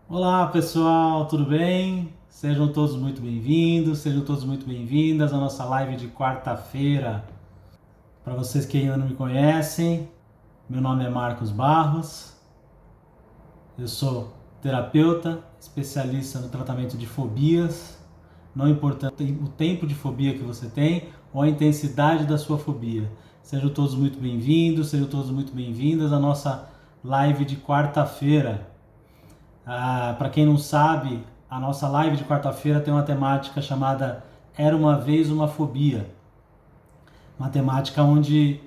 Olá pessoal, tudo bem? Sejam todos muito bem-vindos, sejam todos muito bem-vindas à nossa live de quarta-feira. Para vocês que ainda não me conhecem, meu nome é Marcos Barros, eu sou terapeuta, especialista no tratamento de fobias, não importa o tempo de fobia que você tem ou a intensidade da sua fobia. Sejam todos muito bem-vindos, sejam todos muito bem-vindas à nossa live de quarta-feira. Para quem não sabe, a nossa live de quarta-feira tem uma temática chamada Era uma Vez uma Fobia. Uma temática onde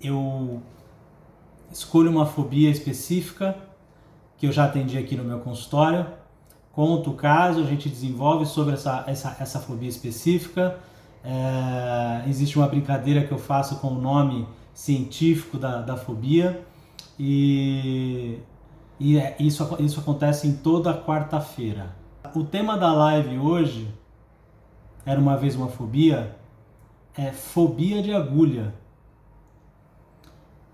eu escolho uma fobia específica que eu já atendi aqui no meu consultório, conto o caso, a gente desenvolve sobre essa fobia específica. Existe uma brincadeira que eu faço com o nome científico da fobia e isso acontece em toda quarta-feira. O tema da live hoje, Era uma Vez uma Fobia, é fobia de agulha.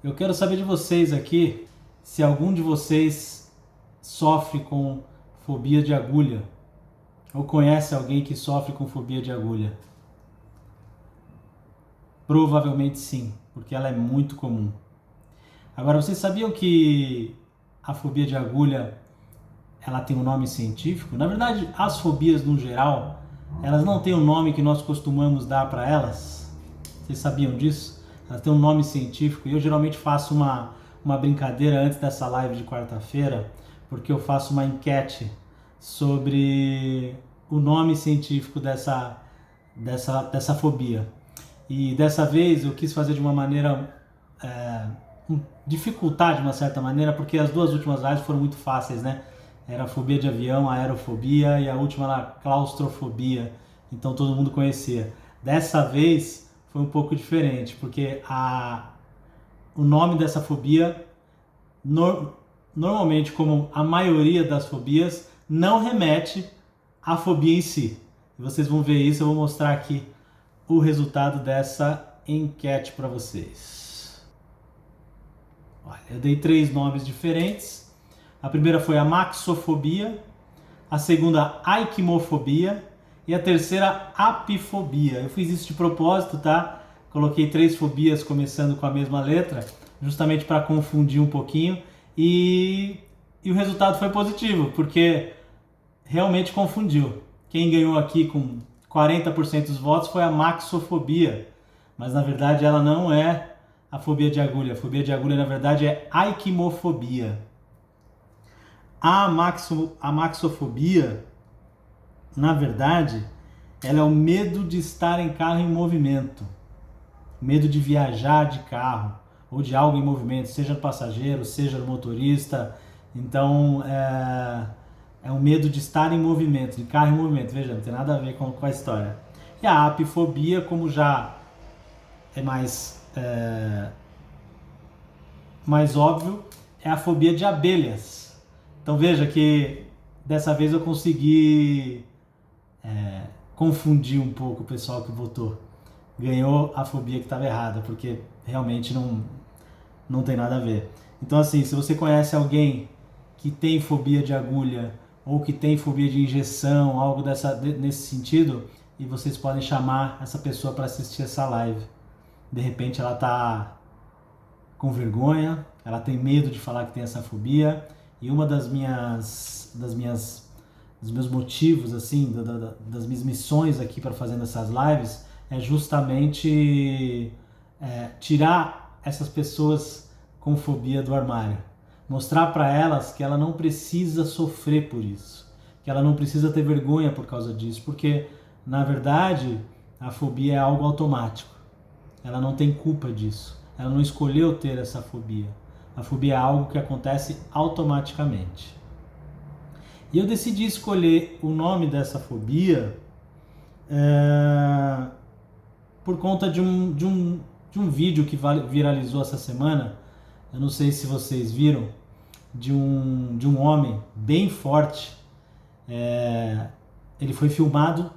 Eu quero saber de vocês aqui se algum de vocês sofre com fobia de agulha ou conhece alguém que sofre com fobia de agulha. Provavelmente sim, porque ela é muito comum. Agora, vocês sabiam que a fobia de agulha ela tem um nome científico? Na verdade, as fobias no geral, elas não têm o nome que nós costumamos dar para elas. Vocês sabiam disso? Elas têm um nome científico e eu geralmente faço uma brincadeira antes dessa live de quarta-feira, porque eu faço uma enquete sobre o nome científico dessa fobia. E dessa vez eu quis fazer de uma maneira dificultar de uma certa maneira, porque as duas últimas lives foram muito fáceis, né? Era a fobia de avião, a aerofobia, e a última era a claustrofobia, então todo mundo conhecia. Dessa vez foi um pouco diferente, porque o nome dessa fobia, normalmente, como a maioria das fobias, não remete à fobia em si. E vocês vão ver isso, eu vou mostrar aqui o resultado dessa enquete para vocês. Olha, eu dei 3 nomes diferentes. A primeira foi a maxofobia, a segunda a aikimofobia e a terceira apifobia. Eu fiz isso de propósito, tá? Coloquei 3 fobias começando com a mesma letra, justamente para confundir um pouquinho e o resultado foi positivo, porque realmente confundiu. Quem ganhou aqui com 40% dos votos foi a maxofobia, mas na verdade ela não é a fobia de agulha. A fobia de agulha, na verdade, é aikimofobia. A maxofobia, na verdade, ela é o medo de estar em carro em movimento. Medo de viajar de carro ou de algo em movimento, seja do passageiro, seja do motorista. Então, é o medo de estar em movimento, de carro em movimento. Veja, não tem nada a ver com a história. E a apifobia, como já é mais óbvio, é a fobia de abelhas. Então veja que dessa vez eu consegui confundir um pouco o pessoal que votou. Ganhou a fobia que estava errada, porque realmente não tem nada a ver. Então assim, se você conhece alguém que tem fobia de agulha ou que tem fobia de injeção, algo nesse sentido, e vocês podem chamar essa pessoa para assistir essa live. De repente ela está com vergonha, ela tem medo de falar que tem essa fobia, e uma dos meus motivos, assim, das minhas missões aqui para fazendo essas lives é justamente tirar essas pessoas com fobia do armário, mostrar para elas que ela não precisa sofrer por isso, que ela não precisa ter vergonha por causa disso, porque na verdade a fobia é algo automático. Ela não tem culpa disso. Ela não escolheu ter essa fobia. A fobia é algo que acontece automaticamente. E eu decidi escolher o nome dessa fobia por conta de um vídeo que viralizou essa semana. Eu não sei se vocês viram, de um homem bem forte. Ele foi filmado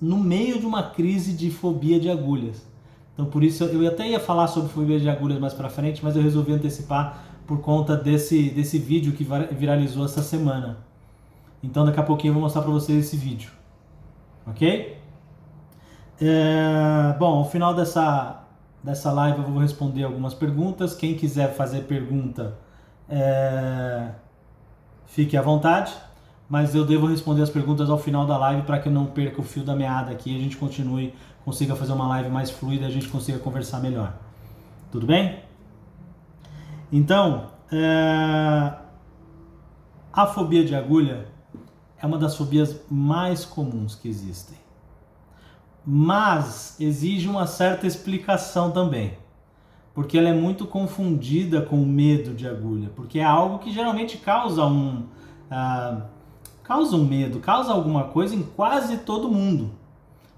no meio de uma crise de fobia de agulhas. Então por isso eu até ia falar sobre fobia de agulhas mais pra frente, mas eu resolvi antecipar por conta desse vídeo que viralizou essa semana. Então daqui a pouquinho eu vou mostrar para vocês esse vídeo, ok? Bom, ao final dessa live eu vou responder algumas perguntas. Quem quiser fazer pergunta, fique à vontade, mas eu devo responder as perguntas ao final da live para que eu não perca o fio da meada aqui e a gente consiga fazer uma live mais fluida e a gente consiga conversar melhor. Tudo bem? Então, a fobia de agulha é uma das fobias mais comuns que existem. Mas exige uma certa explicação também, porque ela é muito confundida com o medo de agulha, porque é algo que geralmente causa um medo, causa alguma coisa em quase todo mundo.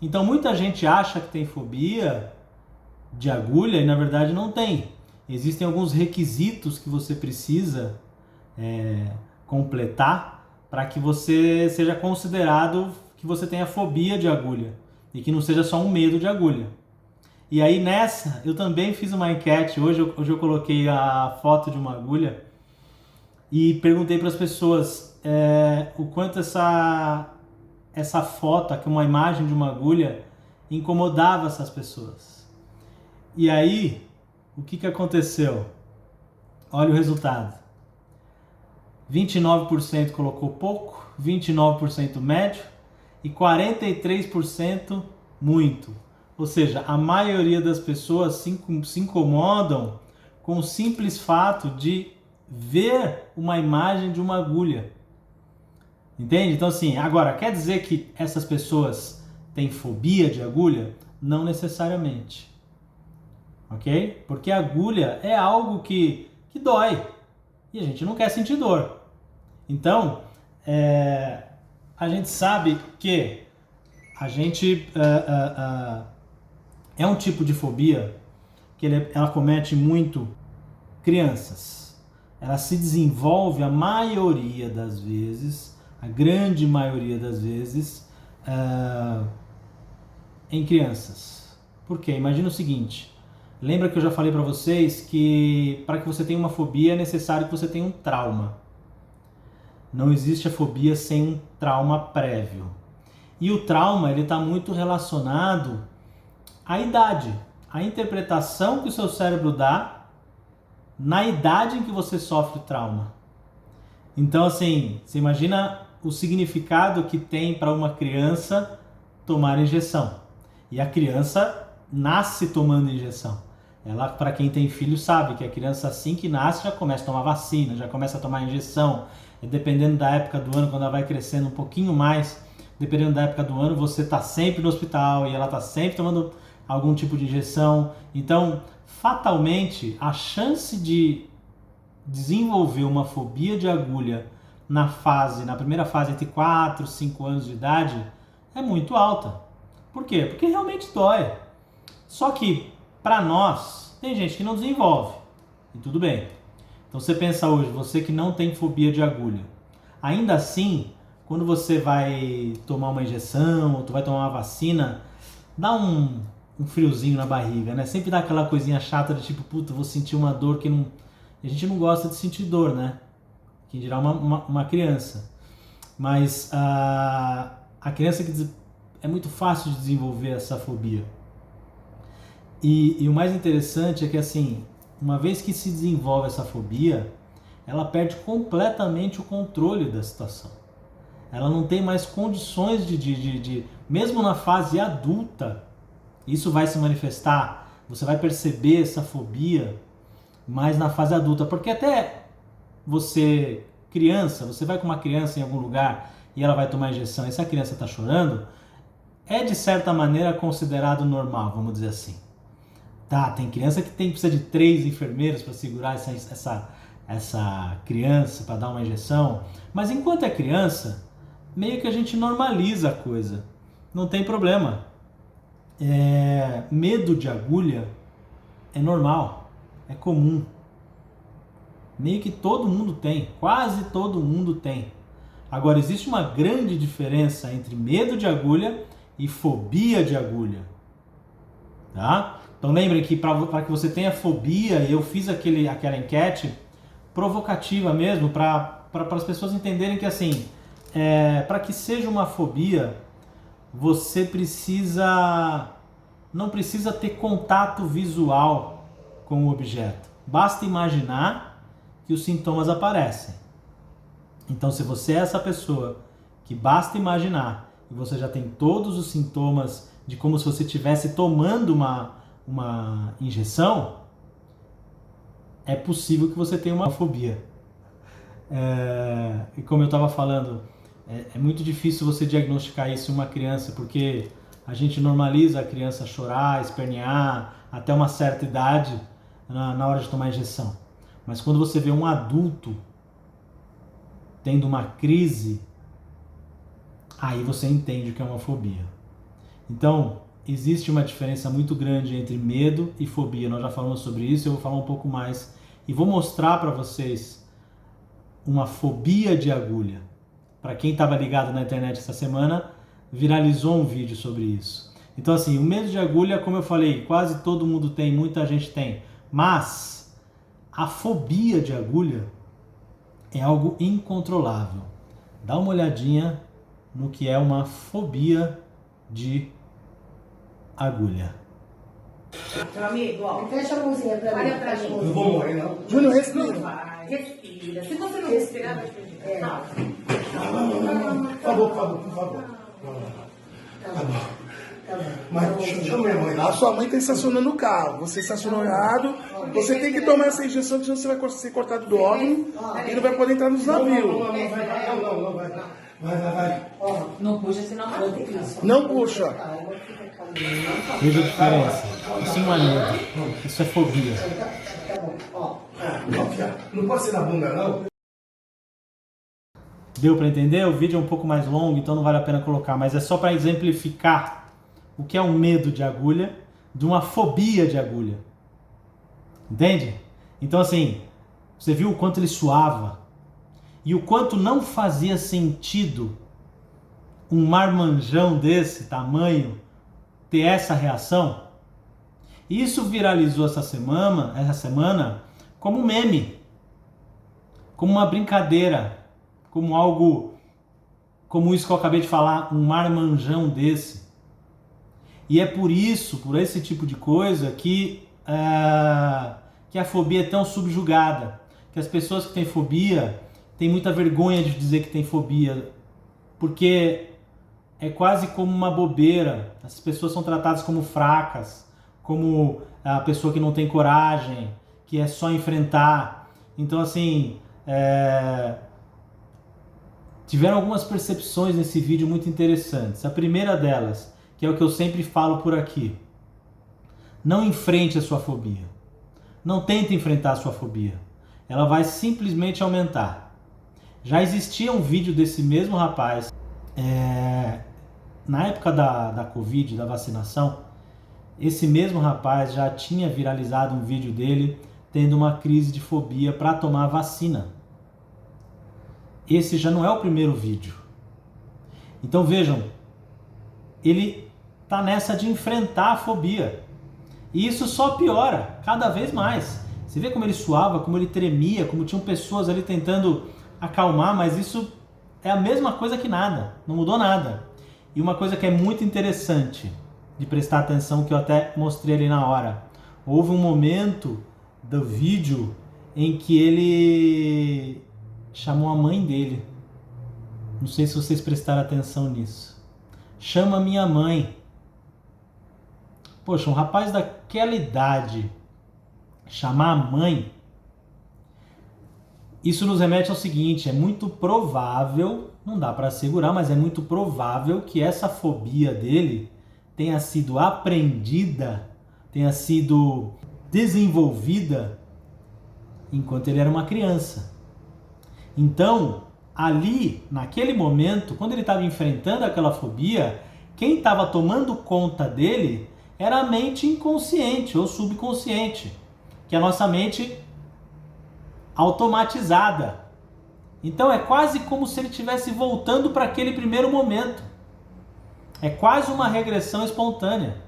Então muita gente acha que tem fobia de agulha e na verdade não tem. Existem alguns requisitos que você precisa completar para que você seja considerado que você tenha fobia de agulha e que não seja só um medo de agulha. E aí nessa, eu também fiz uma enquete, hoje eu coloquei a foto de uma agulha e perguntei para as pessoas o quanto essa foto, aqui uma imagem de uma agulha, incomodava essas pessoas. E aí, o que aconteceu? Olha o resultado. 29% colocou pouco, 29% médio e 43% muito. Ou seja, a maioria das pessoas se incomodam com o simples fato de ver uma imagem de uma agulha. Entende? Então assim, agora, quer dizer que essas pessoas têm fobia de agulha? Não necessariamente. Ok? Porque a agulha é algo que dói e a gente não quer sentir dor. Então, a gente sabe que a gente é um tipo de fobia que ela comete muito crianças. Ela se desenvolve a maioria das vezes, a grande maioria das vezes, em crianças. Por quê? Imagina o seguinte, lembra que eu já falei para vocês que para que você tenha uma fobia é necessário que você tenha um trauma. Não existe a fobia sem um trauma prévio. E o trauma ele está muito relacionado à idade, à interpretação que o seu cérebro dá na idade em que você sofre o trauma. Então assim, você imagina o significado que tem para uma criança tomar injeção. E a criança nasce tomando injeção. Ela, para quem tem filho, sabe que a criança assim que nasce já começa a tomar vacina, já começa a tomar injeção. E dependendo da época do ano, quando ela vai crescendo um pouquinho mais, dependendo da época do ano, você está sempre no hospital e ela está sempre tomando algum tipo de injeção. Então, fatalmente, a chance de desenvolver uma fobia de agulha na primeira fase entre 4 e 5 anos de idade é muito alta. Por quê? Porque realmente dói. Só que, para nós, tem gente que não desenvolve. E tudo bem. Então você pensa hoje, você que não tem fobia de agulha. Ainda assim, quando você vai tomar uma injeção ou tu vai tomar uma vacina, dá um friozinho na barriga, né? Sempre dá aquela coisinha chata de tipo, puta, vou sentir uma dor que não... A gente não gosta de sentir dor, né? Que dirá uma criança. Mas a criança que é muito fácil de desenvolver essa fobia. E o mais interessante é que assim, uma vez que se desenvolve essa fobia, ela perde completamente o controle da situação. Ela não tem mais condições de mesmo na fase adulta, isso vai se manifestar, você vai perceber essa fobia mais na fase adulta, porque até você, criança, você vai com uma criança em algum lugar e ela vai tomar injeção e se a criança está chorando, é de certa maneira considerado normal, vamos dizer assim. Tá, tem criança que precisa de 3 enfermeiros para segurar essa criança, para dar uma injeção, mas enquanto é criança, meio que a gente normaliza a coisa, não tem problema. Medo de agulha é normal, é comum. Meio que todo mundo tem, quase todo mundo tem. Agora, existe uma grande diferença entre medo de agulha e fobia de agulha. Tá? Então lembrem que para que você tenha fobia, eu fiz aquela enquete provocativa mesmo, para as pessoas entenderem que assim, para que seja uma fobia, você não precisa ter contato visual com o objeto. Basta imaginar que os sintomas aparecem. Então, se você é essa pessoa que basta imaginar e você já tem todos os sintomas de como se você estivesse tomando uma injeção, é possível que você tenha uma fobia. E como eu estava falando, é muito difícil você diagnosticar isso em uma criança, porque a gente normaliza a criança chorar, espernear, até uma certa idade na hora de tomar injeção. Mas quando você vê um adulto tendo uma crise, aí você entende o que é uma fobia. Então, existe uma diferença muito grande entre medo e fobia. Nós já falamos sobre isso, eu vou falar um pouco mais. E vou mostrar para vocês uma fobia de agulha. Para quem estava ligado na internet essa semana, viralizou um vídeo sobre isso. Então assim, o medo de agulha, como eu falei, quase todo mundo tem, muita gente tem. Mas a fobia de agulha é algo incontrolável. Dá uma olhadinha no que é uma fobia de agulha. Meu amigo, ó. Fecha a mãozinha pra mim. Olha pra mim. Não vou morrer, não. Júnior, respira. Não vai, respira. Se você não respirar, vai prejudicar. Por favor, por favor, por favor. Tá bom. Mas chama minha mãe A lá. sua mãe está estacionando o carro. Você estacionou errado. Você tem que tomar essa injeção, senão você vai ser cortado do órgão e não vai poder entrar nos navios. Não, vai. Vai. Não puxa, senão machuca. Não puxa. Veja a diferença. Isso não é medo, isso é fobia. Não, filha, não pode ser na bunda, não. Deu para entender? O vídeo é um pouco mais longo, então não vale a pena colocar, mas é só para exemplificar o que é um medo de agulha, de uma fobia de agulha. Entende? Então assim, você viu o quanto ele suava e o quanto não fazia sentido um marmanjão desse tamanho ter essa reação? Isso viralizou essa semana como meme, como uma brincadeira, como algo, como isso que eu acabei de falar, um marmanjão desse. E é por isso, por esse tipo de coisa, que a fobia é tão subjugada, que as pessoas que têm fobia têm muita vergonha de dizer que têm fobia, porque é quase como uma bobeira. As pessoas são tratadas como fracas, como a pessoa que não tem coragem, que é só enfrentar. Então assim, tiveram algumas percepções nesse vídeo muito interessantes. A primeira delas, que é o que eu sempre falo por aqui: não enfrente a sua fobia. Não tente enfrentar a sua fobia. Ela vai simplesmente aumentar. Já existia um vídeo desse mesmo rapaz, na época da Covid, da vacinação. Esse mesmo rapaz já tinha viralizado um vídeo dele tendo uma crise de fobia para tomar vacina. Esse já não é o primeiro vídeo. Então vejam, ele tá nessa de enfrentar a fobia. E isso só piora cada vez mais. Você vê como ele suava, como ele tremia, como tinham pessoas ali tentando acalmar, mas isso é a mesma coisa que nada, não mudou nada. E uma coisa que é muito interessante de prestar atenção, que eu até mostrei ali na hora. Houve um momento do vídeo em que ele chamou a mãe dele. Não sei se vocês prestaram atenção nisso. Chama minha mãe. Poxa, um rapaz daquela idade chamar a mãe, isso nos remete ao seguinte: é muito provável, não dá para assegurar, mas é muito provável que essa fobia dele tenha sido aprendida, tenha sido desenvolvida enquanto ele era uma criança. Então, ali, naquele momento, quando ele estava enfrentando aquela fobia, quem estava tomando conta dele era a mente inconsciente ou subconsciente, que é a nossa mente automatizada. Então é quase como se ele estivesse voltando para aquele primeiro momento. É quase uma regressão espontânea.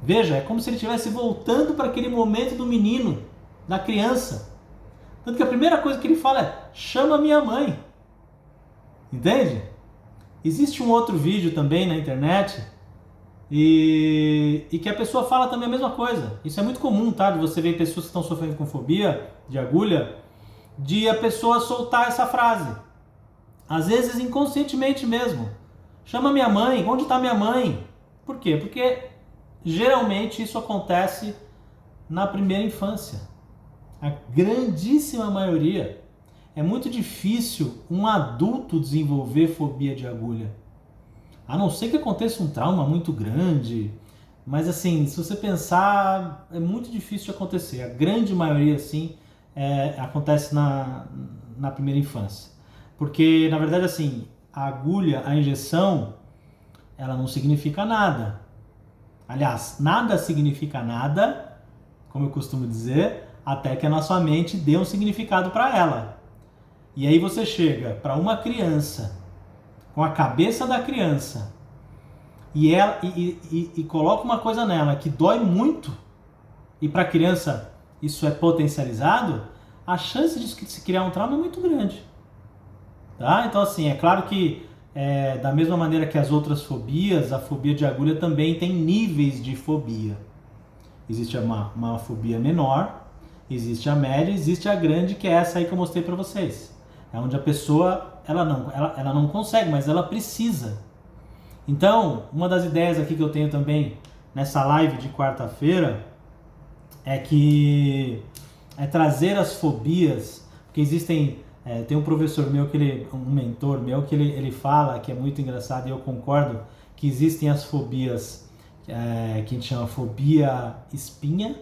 Veja, é como se ele estivesse voltando para aquele momento do menino, da criança. Tanto que a primeira coisa que ele fala é: chama minha mãe. Entende? Existe um outro vídeo também na internet e que a pessoa fala também a mesma coisa. Isso é muito comum, tá? De você ver pessoas que estão sofrendo com fobia de agulha, de a pessoa soltar essa frase. Às vezes inconscientemente mesmo. Chama minha mãe, onde está minha mãe? Por quê? Porque geralmente isso acontece na primeira infância. A grandíssima maioria. É muito difícil um adulto desenvolver fobia de agulha. A não ser que aconteça um trauma muito grande. Mas assim, se você pensar, é muito difícil de acontecer. A grande maioria, sim, acontece na primeira infância. Porque, na verdade, assim, a agulha, a injeção, ela não significa nada. Aliás, nada significa nada, como eu costumo dizer, até que a nossa mente dê um significado para ela. E aí você chega para uma criança, com a cabeça da criança, e coloca uma coisa nela que dói muito, e para a criança isso é potencializado, a chance de se criar um trauma é muito grande. Tá? Então assim, é claro que da mesma maneira que as outras fobias, a fobia de agulha também tem níveis de fobia. Existe uma fobia menor, existe a média, existe a grande, que é essa aí que eu mostrei para vocês. É onde a pessoa ela não consegue, mas ela precisa. Então, uma das ideias aqui que eu tenho também nessa live de quarta-feira é trazer as fobias, porque existem, tem um professor meu, um mentor meu, que ele fala, que é muito engraçado e eu concordo, que existem as fobias que a gente chama fobia espinha,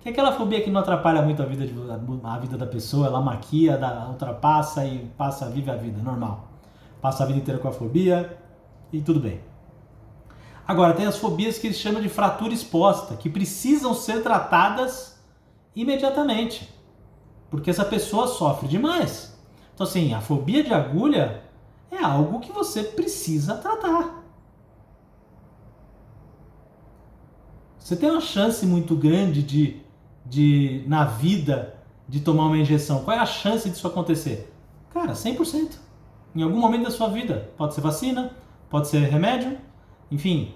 que é aquela fobia que não atrapalha muito a vida da pessoa, ela maquia, ultrapassa e vive a vida, normal. Passa a vida inteira com a fobia e tudo bem. Agora, tem as fobias que eles chamam de fratura exposta, que precisam ser tratadas imediatamente, porque essa pessoa sofre demais. Então assim, a fobia de agulha é algo que você precisa tratar. Você tem uma chance muito grande na vida de tomar uma injeção. Qual é a chance disso acontecer? Cara, 100%. Em algum momento da sua vida. Pode ser vacina, pode ser remédio, enfim.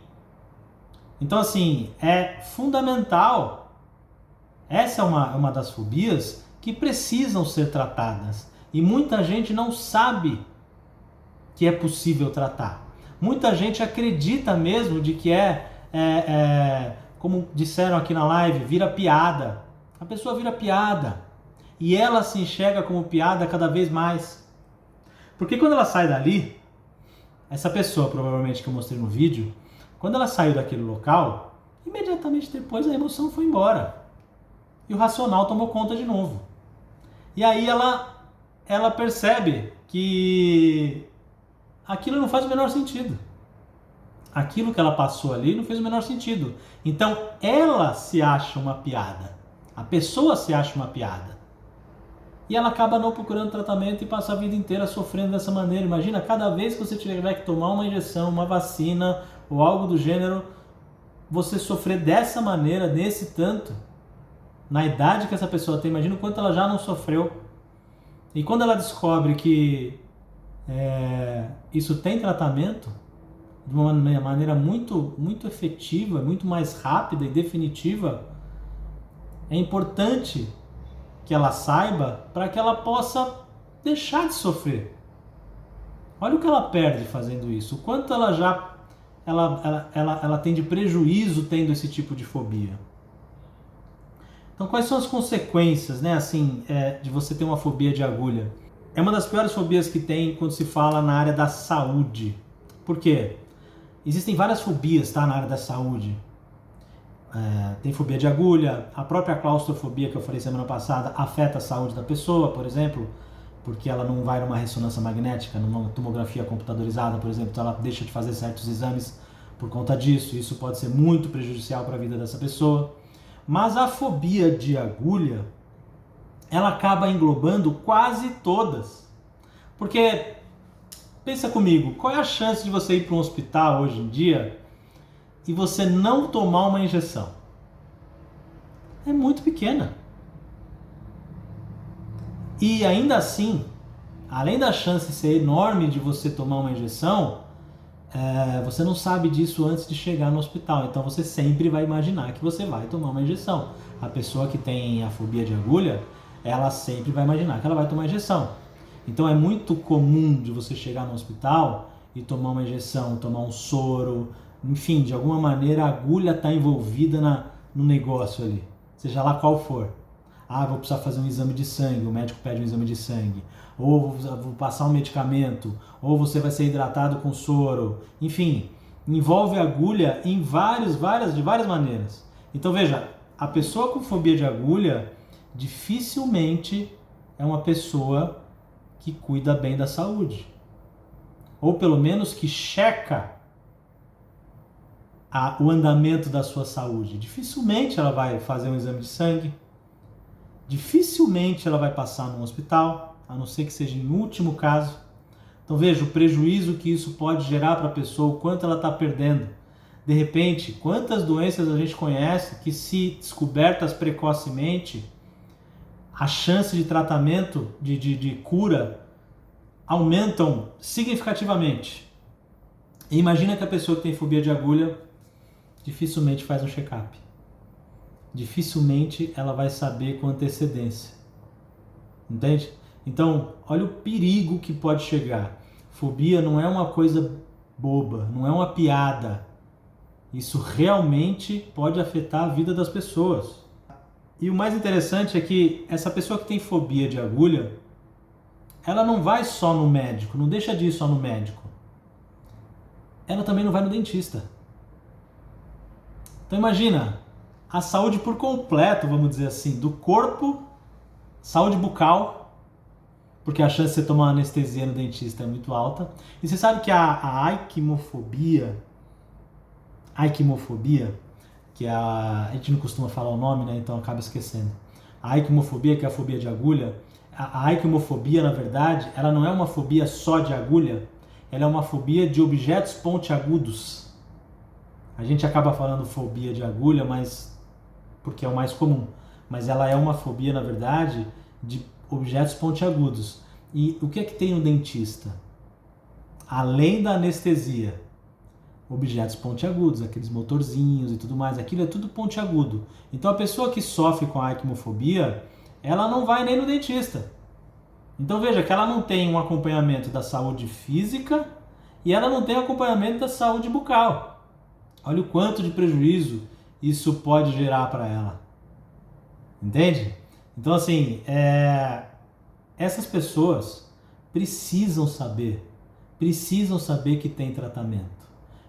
Então assim, é fundamental. Essa é uma das fobias que precisam ser tratadas. E muita gente não sabe que é possível tratar. Muita gente acredita mesmo de que como disseram aqui na live, vira piada. A pessoa vira piada. E ela se enxerga como piada cada vez mais. Porque quando ela sai dali, essa pessoa, provavelmente que eu mostrei no vídeo, quando ela saiu daquele local, imediatamente depois a emoção foi embora. E o racional tomou conta de novo. E aí ela percebe que aquilo não faz o menor sentido. Aquilo que ela passou ali não fez o menor sentido. Então ela se acha uma piada. A pessoa se acha uma piada. E ela acaba não procurando tratamento e passa a vida inteira sofrendo dessa maneira. Imagina, cada vez que você tiver que tomar uma injeção, uma vacina ou algo do gênero, você sofrer dessa maneira, desse tanto, na idade que essa pessoa tem. Imagina o quanto ela já não sofreu. E quando ela descobre que isso tem tratamento, de uma maneira muito, muito efetiva, muito mais rápida e definitiva, é importante que ela saiba para que ela possa deixar de sofrer. Olha o que ela perde fazendo isso, o quanto ela tem de prejuízo tendo esse tipo de fobia. Então, quais são as consequências, né, assim, de você ter uma fobia de agulha? É uma das piores fobias que tem quando se fala na área da saúde. Por quê? Existem várias fobias, tá, na área da saúde. Tem fobia de agulha, a própria claustrofobia que eu falei semana passada afeta a saúde da pessoa, por exemplo, porque ela não vai numa ressonância magnética, numa tomografia computadorizada, por exemplo, então ela deixa de fazer certos exames por conta disso. Isso pode ser muito prejudicial para a vida dessa pessoa. Mas a fobia de agulha, ela acaba englobando quase todas. Porque, pensa comigo, qual é a chance de você ir para um hospital hoje em dia e você não tomar uma injeção? É muito pequena. E ainda assim, além da chance ser enorme de você tomar uma injeção, você não sabe disso antes de chegar no hospital. Então você sempre vai imaginar que você vai tomar uma injeção. A pessoa que tem a fobia de agulha, ela sempre vai imaginar que ela vai tomar injeção. Então é muito comum de você chegar no hospital e tomar uma injeção, tomar um soro, enfim, de alguma maneira a agulha está envolvida no negócio ali, seja lá qual for. Vou precisar fazer um exame de sangue, o médico pede um exame de sangue, ou vou passar um medicamento, ou você vai ser hidratado com soro, enfim, envolve a agulha de várias maneiras. Então veja, a pessoa com fobia de agulha dificilmente é uma pessoa que cuida bem da saúde, ou pelo menos que checa o andamento da sua saúde. Dificilmente ela vai fazer um exame de sangue, dificilmente ela vai passar num hospital, a não ser que seja em último caso. Então veja o prejuízo que isso pode gerar para a pessoa, o quanto ela está perdendo. De repente, quantas doenças a gente conhece que, se descobertas precocemente, a chance de tratamento, de cura, aumentam significativamente. E imagina que a pessoa que tem fobia de agulha dificilmente faz um check-up. Dificilmente ela vai saber com antecedência. Entende? Então, olha o perigo que pode chegar. Fobia não é uma coisa boba, não é uma piada. Isso realmente pode afetar a vida das pessoas. E o mais interessante é que essa pessoa que tem fobia de agulha, ela não vai só no médico, não deixa de ir só no médico. Ela também não vai no dentista. Então imagina, a saúde por completo, vamos dizer assim, do corpo, saúde bucal, porque a chance de você tomar uma anestesia no dentista é muito alta. E você sabe que a aikimofobia, que a gente não costuma falar o nome, né? Então acaba esquecendo. A aikimofobia, que é a fobia de agulha, a aikimofobia, na verdade, ela não é uma fobia só de agulha, ela é uma fobia de objetos pontiagudos. A gente acaba falando fobia de agulha, mas porque é o mais comum. Mas ela é uma fobia, na verdade, de objetos pontiagudos. E o que é que tem no dentista? Além da anestesia, objetos pontiagudos, aqueles motorzinhos e tudo mais, aquilo é tudo pontiagudo. Então a pessoa que sofre com a aikimofobia, ela não vai nem no dentista. Então veja que ela não tem um acompanhamento da saúde física e ela não tem acompanhamento da saúde bucal. Olha o quanto de prejuízo isso pode gerar para ela. Entende? Então assim, essas pessoas precisam saber que tem tratamento.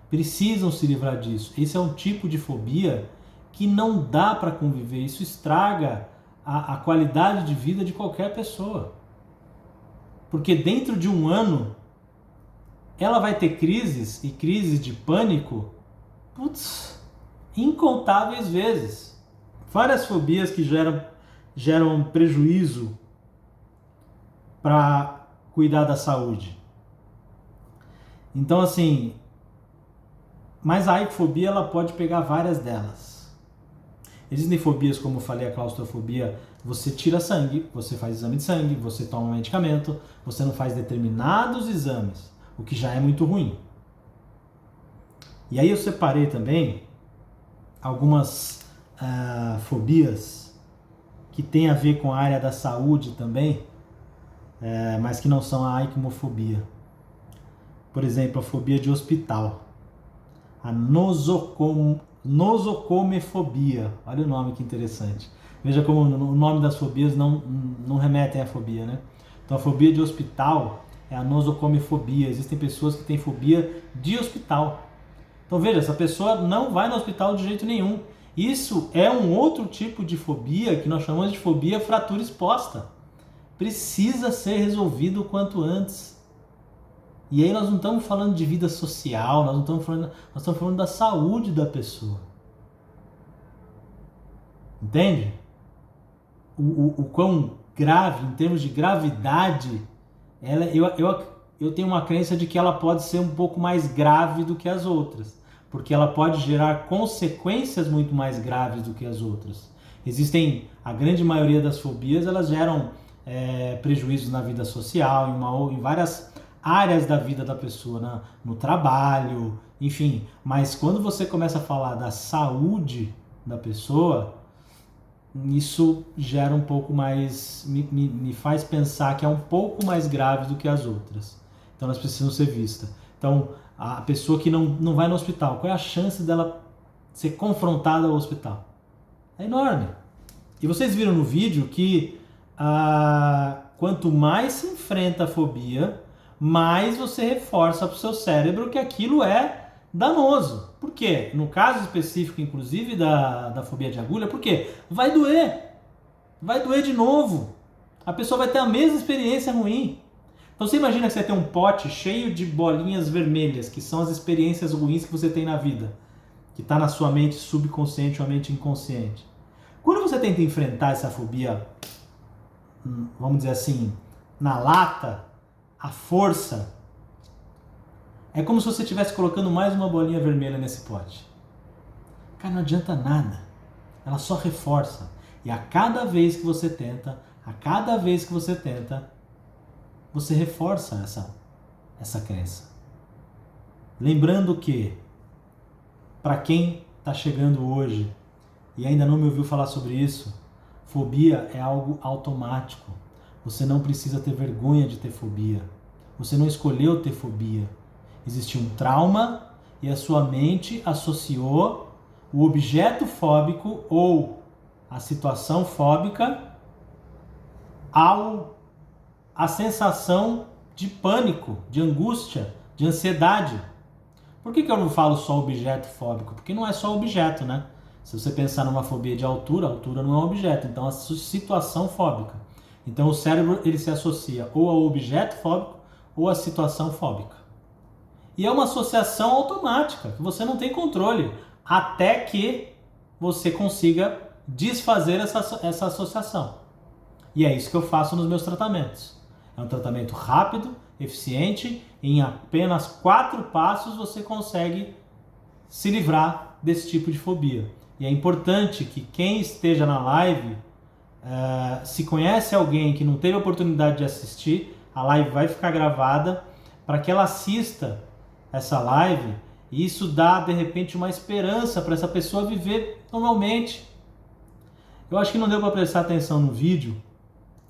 Precisam se livrar disso. Esse é um tipo de fobia que não dá para conviver. Isso estraga a qualidade de vida de qualquer pessoa. Porque dentro de um ano, ela vai ter crises, e crises de pânico, incontáveis vezes. Várias fobias que geram prejuízo para cuidar da saúde. Então assim, mas a aikifobia ela pode pegar várias delas. Existem fobias, como eu falei, a claustrofobia, você tira sangue, você faz exame de sangue, você toma um medicamento, você não faz determinados exames, o que já é muito ruim. E aí eu separei também algumas fobias que tem a ver com a área da saúde também, mas que não são a aikimofobia. Por exemplo, a fobia de hospital. A nosocomefobia. Olha o nome que interessante. Veja como o nome das fobias não remetem à fobia, né? Então a fobia de hospital é a nosocomefobia. Existem pessoas que têm fobia de hospital. Então veja, essa pessoa não vai no hospital de jeito nenhum. Isso é um outro tipo de fobia que nós chamamos de fobia fratura exposta. Precisa ser resolvido o quanto antes. E aí nós não estamos falando de vida social, nós estamos falando da saúde da pessoa. Entende? O quão grave, em termos de gravidade, eu tenho uma crença de que ela pode ser um pouco mais grave do que as outras, porque ela pode gerar consequências muito mais graves do que as outras. A grande maioria das fobias, elas geram prejuízos na vida social, em várias áreas da vida da pessoa, no trabalho, enfim. Mas quando você começa a falar da saúde da pessoa, isso gera um pouco mais, me faz pensar que é um pouco mais grave do que as outras. Então elas precisam ser vistas. Então, a pessoa que não vai no hospital, qual é a chance dela ser confrontada ao hospital? É enorme. E vocês viram no vídeo que quanto mais se enfrenta a fobia, mais você reforça para o seu cérebro que aquilo é danoso. Por quê? No caso específico, inclusive, da fobia de agulha, por quê? Vai doer. Vai doer de novo. A pessoa vai ter a mesma experiência ruim. Então você imagina que você tem um pote cheio de bolinhas vermelhas, que são as experiências ruins que você tem na vida, que está na sua mente subconsciente ou mente inconsciente. Quando você tenta enfrentar essa fobia, vamos dizer assim, na lata, a força, é como se você estivesse colocando mais uma bolinha vermelha nesse pote. Cara, não adianta nada. Ela só reforça. E a cada vez que você tenta, você reforça essa crença. Lembrando que, para quem está chegando hoje e ainda não me ouviu falar sobre isso, fobia é algo automático. Você não precisa ter vergonha de ter fobia. Você não escolheu ter fobia. Existiu um trauma e a sua mente associou o objeto fóbico ou a situação fóbica a sensação de pânico, de angústia, de ansiedade. Por que eu não falo só objeto fóbico? Porque não é só objeto, né? Se você pensar numa fobia de altura, a altura não é um objeto, então a situação fóbica. Então o cérebro ele se associa ou ao objeto fóbico ou à situação fóbica. E é uma associação automática, que você não tem controle, até que você consiga desfazer essa associação. E é isso que eu faço nos meus tratamentos. É um tratamento rápido, eficiente, e em apenas 4 passos você consegue se livrar desse tipo de fobia. E é importante que quem esteja na live, se conhece alguém que não teve a oportunidade de assistir, a live vai ficar gravada, para que ela assista essa live, e isso dá de repente uma esperança para essa pessoa viver normalmente. Eu acho que não deu para prestar atenção no vídeo,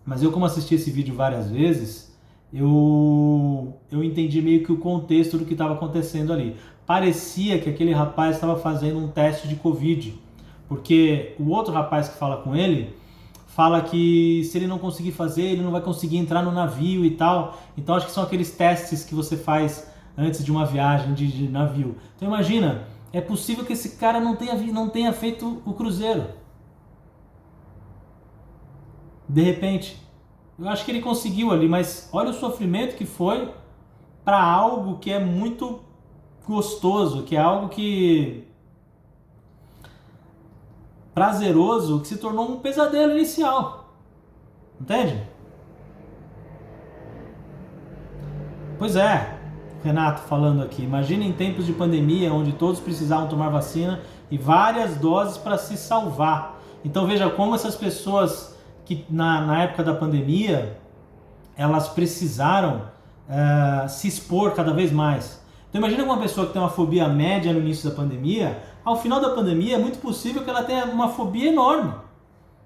mas eu, como assisti esse vídeo várias vezes, eu entendi meio que o contexto do que estava acontecendo ali. Parecia que aquele rapaz estava fazendo um teste de Covid, porque o outro rapaz que fala com ele fala que se ele não conseguir fazer, ele não vai conseguir entrar no navio e tal. Então acho que são aqueles testes que você faz antes de uma viagem de navio. Então imagina, é possível que esse cara não tenha feito o cruzeiro. De repente, eu acho que ele conseguiu ali, mas olha o sofrimento que foi para algo que é muito gostoso, que é algo que prazeroso, que se tornou um pesadelo inicial. Entende? Pois é, Renato falando aqui, imagina em tempos de pandemia, onde todos precisavam tomar vacina e várias doses para se salvar. Então veja como essas pessoas que na época da pandemia, elas precisaram se expor cada vez mais. Então imagina uma pessoa que tem uma fobia média no início da pandemia, ao final da pandemia é muito possível que ela tenha uma fobia enorme,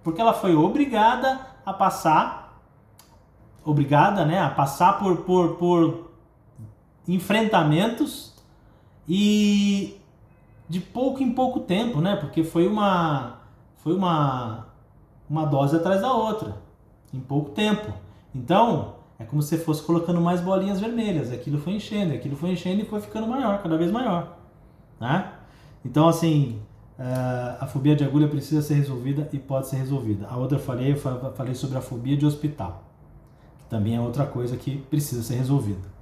porque ela foi obrigada a passar por enfrentamentos e de pouco em pouco tempo, né? Porque foi uma dose atrás da outra, em pouco tempo. Então, é como se você fosse colocando mais bolinhas vermelhas. Aquilo foi enchendo e foi ficando maior, cada vez maior. Né? Então, assim, a fobia de agulha precisa ser resolvida e pode ser resolvida. A outra eu falei sobre a fobia de hospital, que também é outra coisa que precisa ser resolvida.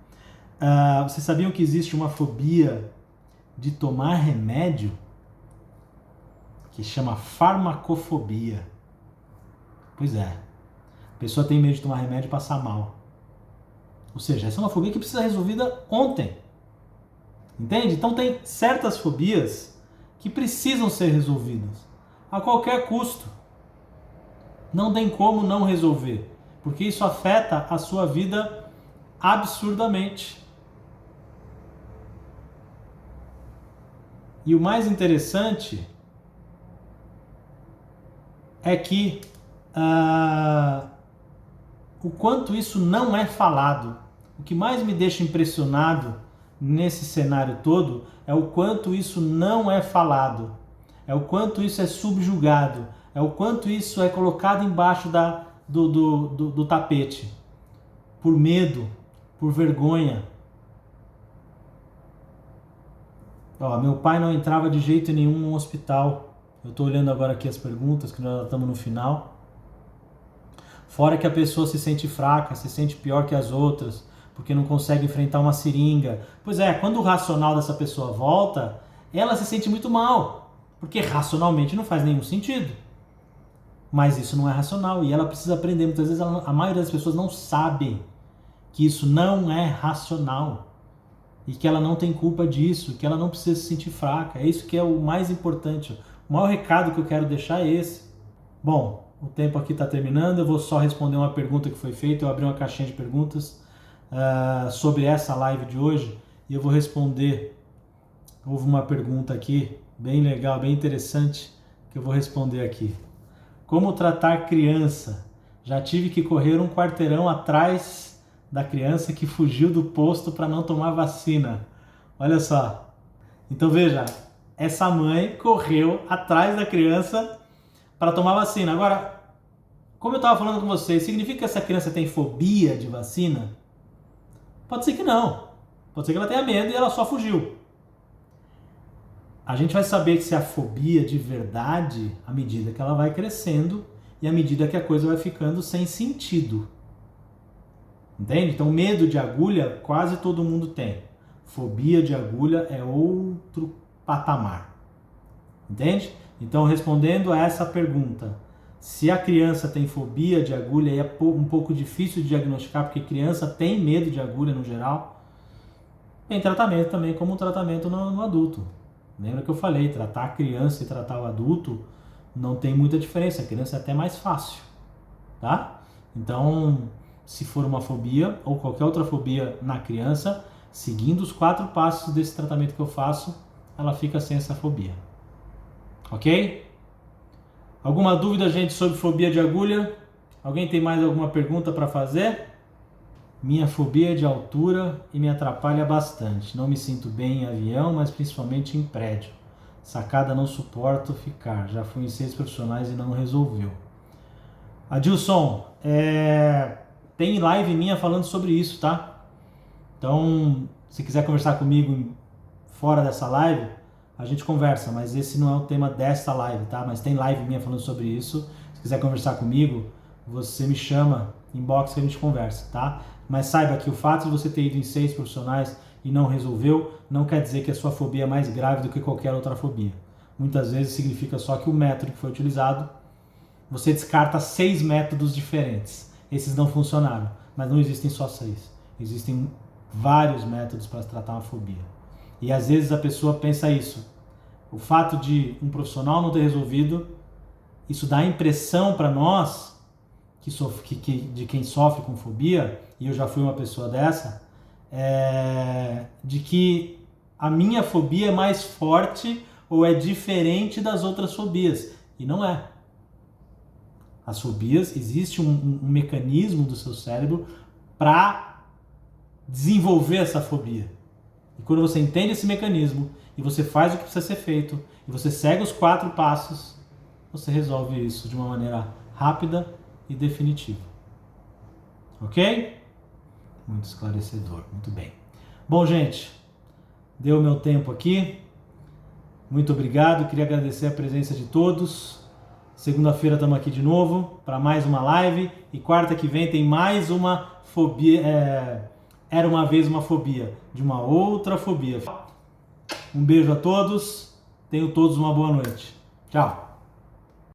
Vocês sabiam que existe uma fobia de tomar remédio que chama farmacofobia? Pois é. A pessoa tem medo de tomar remédio e passar mal. Ou seja, essa é uma fobia que precisa ser resolvida ontem. Entende? Então tem certas fobias que precisam ser resolvidas a qualquer custo. Não tem como não resolver. porque isso afeta a sua vida absurdamente. E o mais interessante é que o quanto isso não é falado. O que mais me deixa impressionado nesse cenário todo é o quanto isso não é falado, é o quanto isso é subjugado, é o quanto isso é colocado embaixo do tapete, por medo, por vergonha. Meu pai não entrava de jeito nenhum no hospital. Eu estou olhando agora aqui as perguntas, que nós estamos no final. Fora que a pessoa se sente fraca, se sente pior que as outras, porque não consegue enfrentar uma seringa. Pois é, quando o racional dessa pessoa volta, ela se sente muito mal, porque racionalmente não faz nenhum sentido. Mas isso não é racional e ela precisa aprender. Muitas vezes a maioria das pessoas não sabe que isso não é racional e que ela não tem culpa disso, que ela não precisa se sentir fraca. É isso que é o mais importante. O maior recado que eu quero deixar é esse. Bom, o tempo aqui está terminando, eu vou só responder uma pergunta que foi feita. Eu abri uma caixinha de perguntas sobre essa live de hoje e eu vou responder. Houve uma pergunta aqui bem legal, bem interessante, que eu vou responder aqui. Como tratar criança? Já tive que correr um quarteirão atrás da criança que fugiu do posto para não tomar vacina. Olha só. Então veja, essa mãe correu atrás da criança para tomar vacina. Agora, como eu estava falando com vocês, significa que essa criança tem fobia de vacina? Pode ser que não. Pode ser que ela tenha medo e ela só fugiu. A gente vai saber que se a fobia de verdade, à medida que ela vai crescendo e à medida que a coisa vai ficando sem sentido. Entende? Então, medo de agulha quase todo mundo tem. Fobia de agulha é outro patamar. Entende? Então, respondendo a essa pergunta, se a criança tem fobia de agulha, é um pouco difícil de diagnosticar, porque criança tem medo de agulha no geral, tem tratamento também como um tratamento no adulto. Lembra que eu falei, tratar a criança e tratar o adulto não tem muita diferença, a criança é até mais fácil, tá? Então, se for uma fobia ou qualquer outra fobia na criança, seguindo os 4 passos desse tratamento que eu faço, ela fica sem essa fobia. Ok? Alguma dúvida, gente, sobre fobia de agulha? Alguém tem mais alguma pergunta para fazer? Minha fobia é de altura e me atrapalha bastante. Não me sinto bem em avião, mas principalmente em prédio. Sacada não suporto ficar. Já fui em 6 profissionais e não resolveu. Adilson, tem live minha falando sobre isso, tá? Então, se quiser conversar comigo fora dessa live, a gente conversa, mas esse não é o tema desta live, tá? Mas tem live minha falando sobre isso. Se quiser conversar comigo, você me chama, inbox que a gente conversa, tá? Mas saiba que o fato de você ter ido em 6 profissionais e não resolveu, não quer dizer que a sua fobia é mais grave do que qualquer outra fobia. Muitas vezes significa só que o método que foi utilizado, você descarta 6 métodos diferentes. Esses não funcionaram, mas não existem só 6. Existem vários métodos para tratar uma fobia. E às vezes a pessoa pensa isso. O fato de um profissional não ter resolvido, isso dá a impressão para nós, de quem sofre com fobia, e eu já fui uma pessoa dessa, de que a minha fobia é mais forte ou é diferente das outras fobias. E não é. As fobias, existe um mecanismo do seu cérebro para desenvolver essa fobia. E quando você entende esse mecanismo, e você faz o que precisa ser feito, e você segue os 4 passos, você resolve isso de uma maneira rápida e definitiva. Ok? Muito esclarecedor, muito bem. Bom, gente, deu o meu tempo aqui. Muito obrigado, queria agradecer a presença de todos. Segunda-feira estamos aqui de novo para mais uma live, e quarta que vem tem mais uma fobia, era uma vez uma fobia, de uma outra fobia. Um beijo a todos, tenham todos uma boa noite. Tchau!